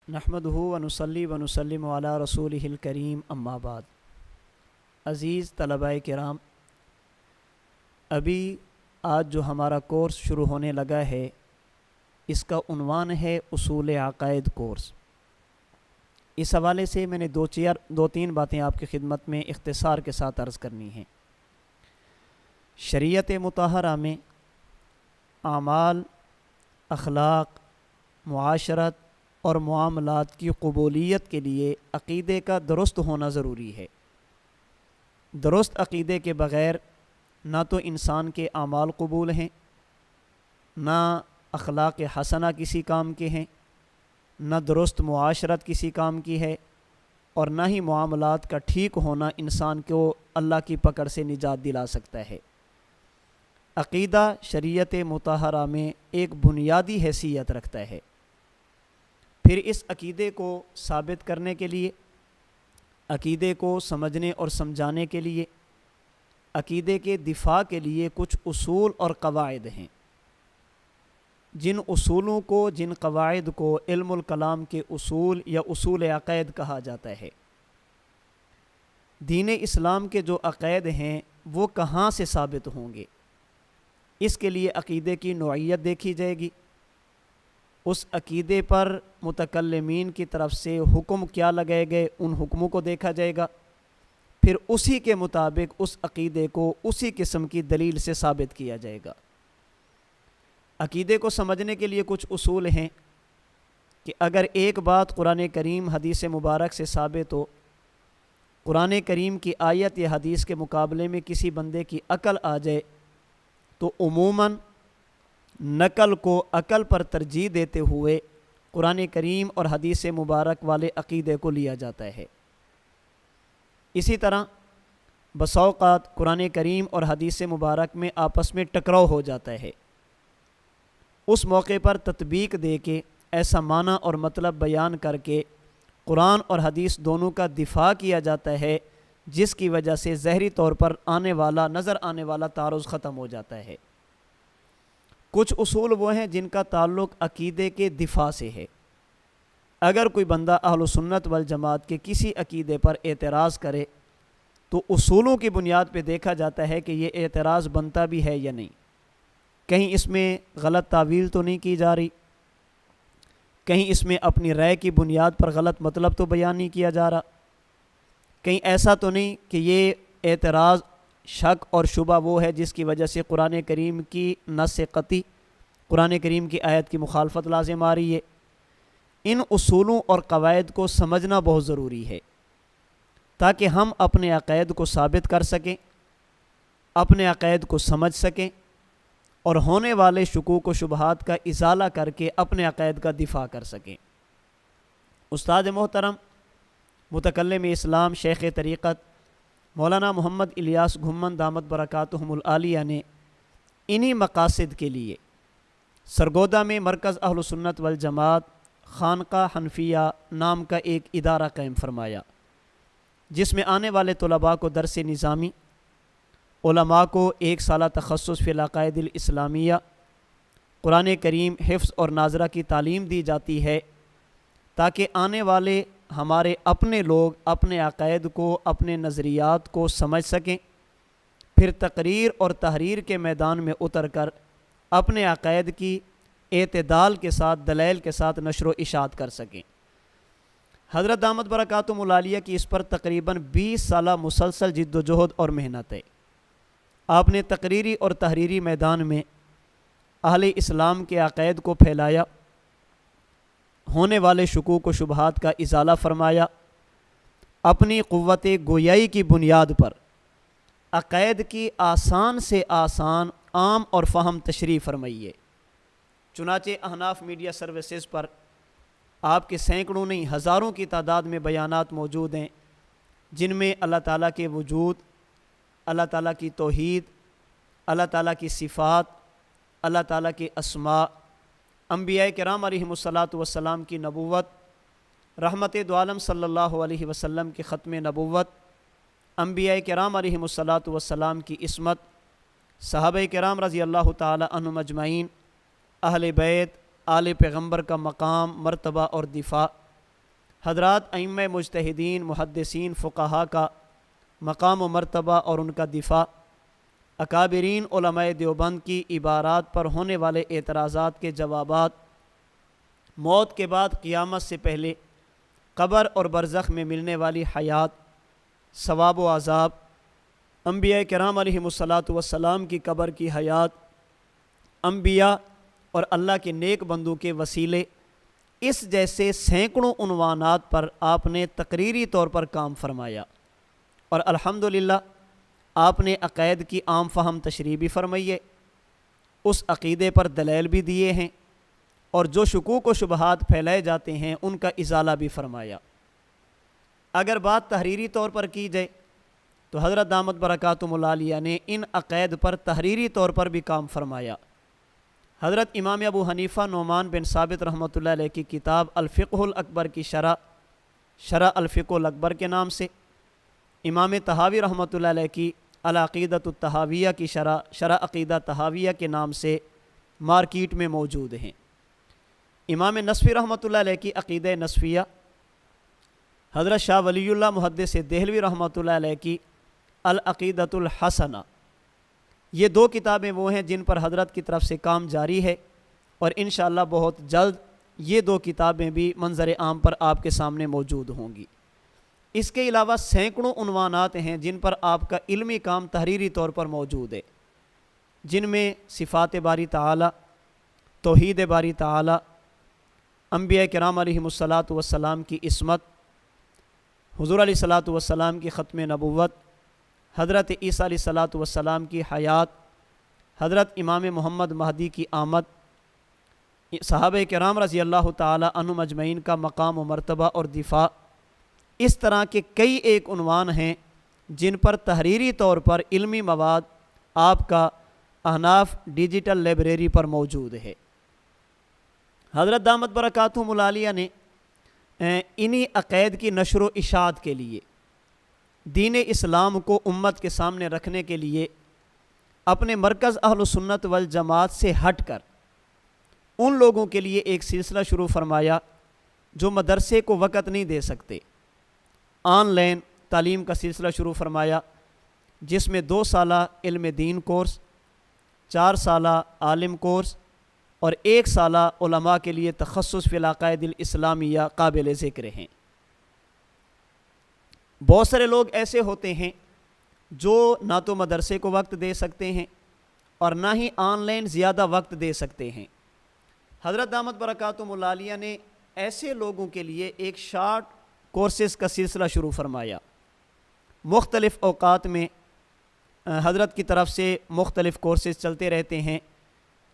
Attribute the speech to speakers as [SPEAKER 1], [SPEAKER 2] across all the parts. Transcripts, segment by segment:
[SPEAKER 1] نحمدہ ونصلی ونسلم علی رسولہ الکریم اما بعد۔ عزیز طلباء کرام، ابھی آج جو ہمارا کورس شروع ہونے لگا ہے اس کا عنوان ہے اصول عقائد کورس۔ اس حوالے سے میں نے دو تین باتیں آپ کی خدمت میں اختصار کے ساتھ عرض کرنی ہیں۔ شریعت مطہرہ میں اعمال، اخلاق، معاشرت اور معاملات کی قبولیت کے لیے عقیدے کا درست ہونا ضروری ہے۔ درست عقیدے کے بغیر نہ تو انسان کے اعمال قبول ہیں، نہ اخلاق حسنہ کسی کام کے ہیں، نہ درست معاشرت کسی کام کی ہے، اور نہ ہی معاملات کا ٹھیک ہونا انسان کو اللہ کی پکڑ سے نجات دلا سکتا ہے۔ عقیدہ شریعت مطہرہ میں ایک بنیادی حیثیت رکھتا ہے۔ پھر اس عقیدے کو ثابت کرنے کے لیے، عقیدے کو سمجھنے اور سمجھانے کے لیے، عقیدے کے دفاع کے لیے کچھ اصول اور قواعد ہیں۔ جن اصولوں کو، جن قواعد کو علم الکلام کے اصول یا اصول عقائد کہا جاتا ہے۔ دین اسلام کے جو عقائد ہیں وہ کہاں سے ثابت ہوں گے؟ اس کے لیے عقیدے کی نوعیت دیکھی جائے گی، اس عقیدے پر متکلمین کی طرف سے حکم کیا لگائے گئے ان حکموں کو دیکھا جائے گا، پھر اسی کے مطابق اس عقیدے کو اسی قسم کی دلیل سے ثابت کیا جائے گا۔ عقیدے کو سمجھنے کے لیے کچھ اصول ہیں کہ اگر ایک بات قرآن کریم حدیث مبارک سے ثابت ہو، قرآن کریم کی آیت یا حدیث کے مقابلے میں کسی بندے کی عقل آ جائے تو عموماً نقل کو عقل پر ترجیح دیتے ہوئے قرآن کریم اور حدیث مبارک والے عقیدے کو لیا جاتا ہے۔ اسی طرح بسا اوقات قرآن کریم اور حدیث مبارک میں آپس میں ٹکراؤ ہو جاتا ہے، اس موقع پر تطبیق دے کے ایسا معنی اور مطلب بیان کر کے قرآن اور حدیث دونوں کا دفاع کیا جاتا ہے، جس کی وجہ سے ظاہری طور پر نظر آنے والا تعارض ختم ہو جاتا ہے۔ کچھ اصول وہ ہیں جن کا تعلق عقیدے کے دفاع سے ہے۔ اگر کوئی بندہ اہل سنت والجماعت کے کسی عقیدے پر اعتراض کرے تو اصولوں کی بنیاد پہ دیکھا جاتا ہے کہ یہ اعتراض بنتا بھی ہے یا نہیں، کہیں اس میں غلط تعویل تو نہیں کی جا رہی، کہیں اس میں اپنی رائے کی بنیاد پر غلط مطلب تو بیان نہیں کیا جا رہا، کہیں ایسا تو نہیں کہ یہ اعتراض شک اور شبہ وہ ہے جس کی وجہ سے قرآن کریم کی نص قطعی، قرآن کریم کی آیت کی مخالفت لازم آ رہی ہے۔ ان اصولوں اور قواعد کو سمجھنا بہت ضروری ہے تاکہ ہم اپنے عقائد کو ثابت کر سکیں، اپنے عقائد کو سمجھ سکیں اور ہونے والے شکوک و شبہات کا ازالہ کر کے اپنے عقائد کا دفاع کر سکیں۔ استاد محترم متکلم اسلام شیخ طریقت مولانا محمد الیاس گھمن دامت برکاتہم العالیہ نے انہی مقاصد کے لیے سرگودا میں مرکز اہل سنت والجماعت خانقاہ حنفیہ نام کا ایک ادارہ قائم فرمایا، جس میں آنے والے طلباء کو درس نظامی، علماء کو 1 سالہ تخصص فی العقائد الاسلامیہ، قرآن کریم حفظ اور ناظرہ کی تعلیم دی جاتی ہے تاکہ آنے والے ہمارے اپنے لوگ اپنے عقائد کو، اپنے نظریات کو سمجھ سکیں، پھر تقریر اور تحریر کے میدان میں اتر کر اپنے عقائد کی اعتدال کے ساتھ، دلائل کے ساتھ نشر و اشاعت کر سکیں۔ حضرت دامت برکاتہم العالیہ کی اس پر تقریباً 20 سالہ مسلسل جد و جہد اور محنت ہے۔ آپ نے تقریری اور تحریری میدان میں اہل اسلام کے عقائد کو پھیلایا، ہونے والے شکوک و شبہات کا ازالہ فرمایا، اپنی قوت گویائی کی بنیاد پر عقائد کی آسان سے آسان، عام اور فہم تشریح فرمائیے۔ چنانچہ احناف میڈیا سروسز پر آپ کے سینکڑوں نہیں ہزاروں کی تعداد میں بیانات موجود ہیں، جن میں اللہ تعالیٰ کے وجود، اللہ تعالیٰ کی توحید، اللہ تعالیٰ کی صفات، اللہ تعالیٰ کے اسماء، انبیاء کرام علیہم الصلاۃ والسلام کی نبوت، رحمت دو عالم صلی اللہ علیہ وسلم کی ختم نبوت، انبیاء کرام علیہم الصلاۃ والسلام کی عصمت، صحابہ کرام رضی اللہ تعالی عنہم اجمعین، اہل بیت، آل پیغمبر کا مقام، مرتبہ اور دفاع، حضرات ائمہ مجتہدین محدثین فقہا کا مقام و مرتبہ اور ان کا دفاع، اکابرین علماء دیوبند کی عبارات پر ہونے والے اعتراضات کے جوابات، موت کے بعد قیامت سے پہلے قبر اور برزخ میں ملنے والی حیات، ثواب و عذاب، انبیاء کرام علیہم الصلاۃ والسلام کی قبر کی حیات، انبیاء اور اللہ کے نیک بندوں کے وسیلے، اس جیسے سینکڑوں عنوانات پر آپ نے تقریری طور پر کام فرمایا، اور الحمدللہ آپ نے عقائد کی عام فہم تشریح بھی فرمائی ہے، اس عقیدے پر دلائل بھی دیے ہیں، اور جو شکوک و شبہات پھیلائے جاتے ہیں ان کا ازالہ بھی فرمایا۔ اگر بات تحریری طور پر کی جائے تو حضرت دامت برکاتہم العالیہ نے ان عقائد پر تحریری طور پر بھی کام فرمایا۔ حضرت امام ابو حنیفہ نعمان بن ثابت رحمۃ اللہ علیہ کی کتاب الفقہ الاکبر کی شرح الفقہ الاکبر کے نام سے، امام طحاوی رحمۃ اللہ علیہ کی العقیدۃ الطحاویہ کی شرح عقیدہ طحاویہ کے نام سے مارکیٹ میں موجود ہیں۔ امام نصفی رحمۃ اللہ علیہ کی عقیدہ نصفیہ، حضرت شاہ ولی اللہ محدث دہلوی رحمۃ اللہ علیہ کی العقیدۃ الحسنہ، یہ دو کتابیں وہ ہیں جن پر حضرت کی طرف سے کام جاری ہے، اور انشاءاللہ بہت جلد یہ دو کتابیں بھی منظر عام پر آپ کے سامنے موجود ہوں گی۔ اس کے علاوہ سینکڑوں عنوانات ہیں جن پر آپ کا علمی کام تحریری طور پر موجود ہے، جن میں صفات باری تعالی، توحید باری تعالی، انبیاء کرام علیہم الصلاۃ والسلام کی عصمت، حضور علیہ الصلاۃ والسلام کی ختم نبوت، حضرت عیسیٰ علیہ الصلاۃ والسلام کی حیات، حضرت امام محمد مہدی کی آمد، صحابہ کرام رضی اللہ تعالی عنہم اجمعین کا مقام و مرتبہ اور دفاع، اس طرح کے کئی ایک عنوان ہیں جن پر تحریری طور پر علمی مواد آپ کا احناف ڈیجیٹل لائبریری پر موجود ہے۔ حضرت دامت برکاتہم العالیہ نے انہی عقائد کی نشر و اشاعت کے لیے، دین اسلام کو امت کے سامنے رکھنے کے لیے اپنے مرکز اہل سنت والجماعت سے ہٹ کر ان لوگوں کے لیے ایک سلسلہ شروع فرمایا جو مدرسے کو وقت نہیں دے سکتے، آن لائن تعلیم کا سلسلہ شروع فرمایا، جس میں 2 سالہ علم دین کورس، 4 سالہ عالم کورس اور 1 سالہ علماء کے لیے تخصص فی العقائد الاسلامیہ قابل ذکر ہیں۔ بہت سارے لوگ ایسے ہوتے ہیں جو نہ تو مدرسے کو وقت دے سکتے ہیں اور نہ ہی آن لائن زیادہ وقت دے سکتے ہیں۔ حضرت دامت برکاتہم العالیہ نے ایسے لوگوں کے لیے ایک شارٹ کورسز کا سلسلہ شروع فرمایا۔ مختلف اوقات میں حضرت کی طرف سے مختلف کورسز چلتے رہتے ہیں،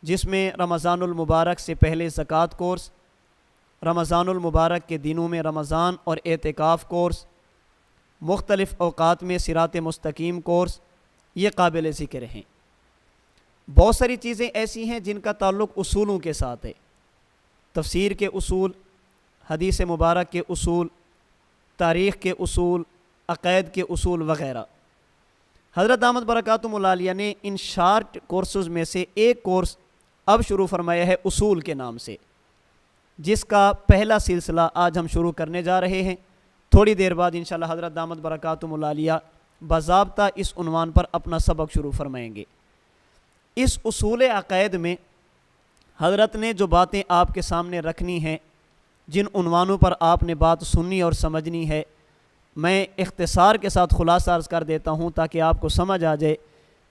[SPEAKER 1] جس میں رمضان المبارک سے پہلے زکوٰۃ کورس، رمضان المبارک کے دنوں میں رمضان اور اعتکاف کورس، مختلف اوقات میں صراط مستقیم کورس، یہ قابل ذکر ہیں۔ بہت ساری چیزیں ایسی ہیں جن کا تعلق اصولوں کے ساتھ ہے، تفسیر کے اصول، حدیث مبارک کے اصول، تاریخ کے اصول، عقائد کے اصول وغیرہ۔ حضرت دامت برکاتہم العالیہ نے ان شارٹ کورسز میں سے ایک کورس اب شروع فرمایا ہے اصول کے نام سے، جس کا پہلا سلسلہ آج ہم شروع کرنے جا رہے ہیں۔ تھوڑی دیر بعد انشاءاللہ حضرت دامت برکاتہم العالیہ باضابطہ اس عنوان پر اپنا سبق شروع فرمائیں گے۔ اس اصول عقائد میں حضرت نے جو باتیں آپ کے سامنے رکھنی ہیں، جن عنوانوں پر آپ نے بات سننی اور سمجھنی ہے، میں اختصار کے ساتھ خلاصہ عرض کر دیتا ہوں تاکہ آپ کو سمجھ آ جائے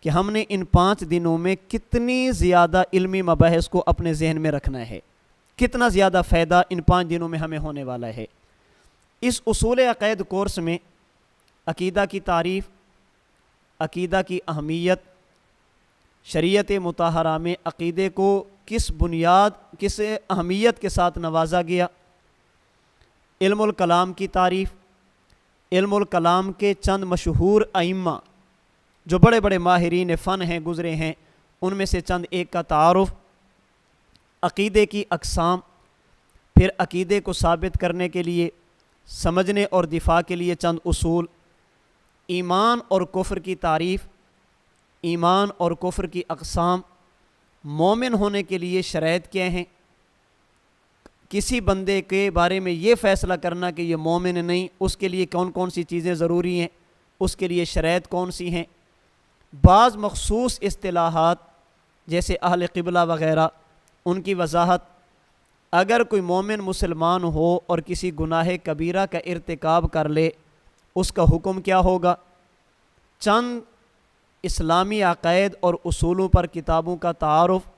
[SPEAKER 1] کہ ہم نے ان 5 دنوں میں کتنی زیادہ علمی مباحث کو اپنے ذہن میں رکھنا ہے، کتنا زیادہ فائدہ ان 5 دنوں میں ہمیں ہونے والا ہے۔ اس اصول عقائد کورس میں عقیدہ کی تعریف، عقیدہ کی اہمیت، شریعت مطہرہ میں عقیدے کو کس اہمیت کے ساتھ نوازا گیا، علم الکلام کی تعریف، علم الکلام کے چند مشہور ائمہ جو بڑے بڑے ماہرین فن ہیں گزرے ہیں، ان میں سے چند ایک کا تعارف، عقیدے کی اقسام، پھر عقیدے کو ثابت کرنے کے لیے، سمجھنے اور دفاع کے لیے چند اصول، ایمان اور کفر کی تعریف، ایمان اور کفر کی اقسام، مومن ہونے کے لیے شرائط کیا ہیں، کسی بندے کے بارے میں یہ فیصلہ کرنا کہ یہ مومن نہیں، اس کے لیے کون کون سی چیزیں ضروری ہیں، اس کے لیے شرائط کون سی ہیں۔ بعض مخصوص اصطلاحات جیسے اہل قبلہ وغیرہ، ان کی وضاحت، اگر کوئی مومن مسلمان ہو اور کسی گناہ کبیرہ کا ارتکاب کر لے اس کا حکم کیا ہوگا، چند اسلامی عقائد اور اصولوں پر کتابوں کا تعارف،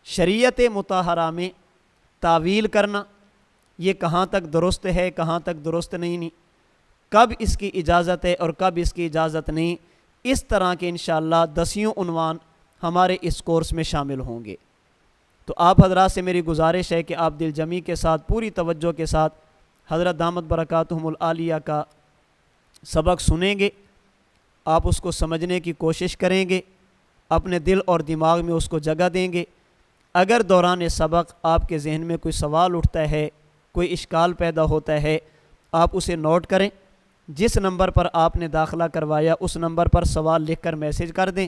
[SPEAKER 1] شریعت مطہرہ میں تعویل کرنا، یہ کہاں تک درست ہے کہاں تک درست نہیں، کب اس کی اجازت ہے اور کب اس کی اجازت نہیں، اس طرح کے انشاءاللہ 10 عنوان ہمارے اس کورس میں شامل ہوں گے۔ تو آپ حضرات سے میری گزارش ہے کہ آپ دل جمی کے ساتھ، پوری توجہ کے ساتھ حضرت دامت برکاتہم العالیہ کا سبق سنیں گے، آپ اس کو سمجھنے کی کوشش کریں گے، اپنے دل اور دماغ میں اس کو جگہ دیں گے۔ اگر دوران سبق آپ کے ذہن میں کوئی سوال اٹھتا ہے، کوئی اشکال پیدا ہوتا ہے، آپ اسے نوٹ کریں، جس نمبر پر آپ نے داخلہ کروایا اس نمبر پر سوال لکھ کر میسج کر دیں،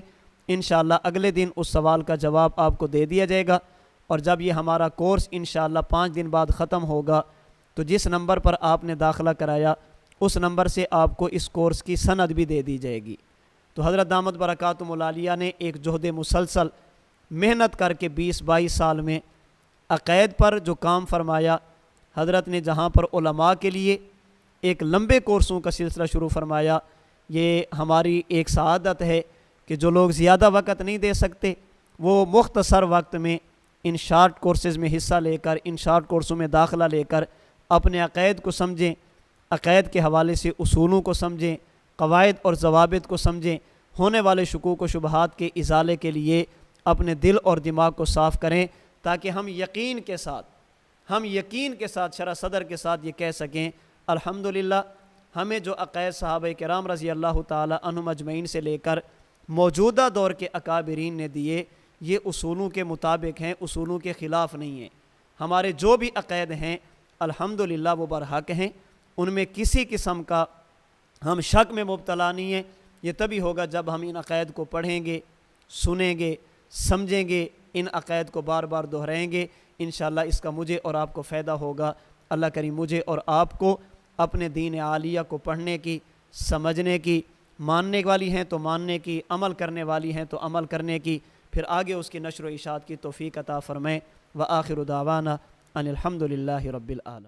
[SPEAKER 1] انشاءاللہ اگلے دن اس سوال کا جواب آپ کو دے دیا جائے گا۔ اور جب یہ ہمارا کورس انشاءاللہ 5 دن بعد ختم ہوگا تو جس نمبر پر آپ نے داخلہ کرایا اس نمبر سے آپ کو اس کورس کی سند بھی دے دی جائے گی۔ تو حضرت دامت برکاتہم العالیہ نے ایک جہد مسلسل محنت کر کے 20-22 سال میں عقائد پر جو کام فرمایا، حضرت نے جہاں پر علماء کے لیے ایک لمبے کورسوں کا سلسلہ شروع فرمایا، یہ ہماری ایک سعادت ہے کہ جو لوگ زیادہ وقت نہیں دے سکتے وہ مختصر وقت میں ان شارٹ کورسز میں حصہ لے کر، ان شارٹ کورسوں میں داخلہ لے کر اپنے عقائد کو سمجھیں، عقائد کے حوالے سے اصولوں کو سمجھیں، قواعد اور ضوابط کو سمجھیں، ہونے والے شکوک و شبہات کے ازالے کے لیے اپنے دل اور دماغ کو صاف کریں، تاکہ ہم یقین کے ساتھ شرح صدر کے ساتھ یہ کہہ سکیں الحمدللہ ہمیں جو عقائد صحابہ کرام رضی اللہ تعالی عنہم اجمعین سے لے کر موجودہ دور کے اکابرین نے دیے، یہ اصولوں کے مطابق ہیں، اصولوں کے خلاف نہیں ہیں۔ ہمارے جو بھی عقائد ہیں الحمدللہ وہ برحق ہیں، ان میں کسی قسم کا ہم شک میں مبتلا نہیں ہیں۔ یہ تبھی ہوگا جب ہم ان عقائد کو پڑھیں گے، سنیں گے، سمجھیں گے، ان عقائد کو بار بار دہرائیں گے، انشاءاللہ اس کا مجھے اور آپ کو فائدہ ہوگا۔ اللہ کریم مجھے اور آپ کو اپنے دین عالیہ کو پڑھنے کی، سمجھنے کی، ماننے والی ہیں تو ماننے کی، عمل کرنے والی ہیں تو عمل کرنے کی، پھر آگے اس کی نشر و اشاعت کی توفیق عطا فرمائیں۔ وآخر دعوانا ان الحمدللہ رب العالمین۔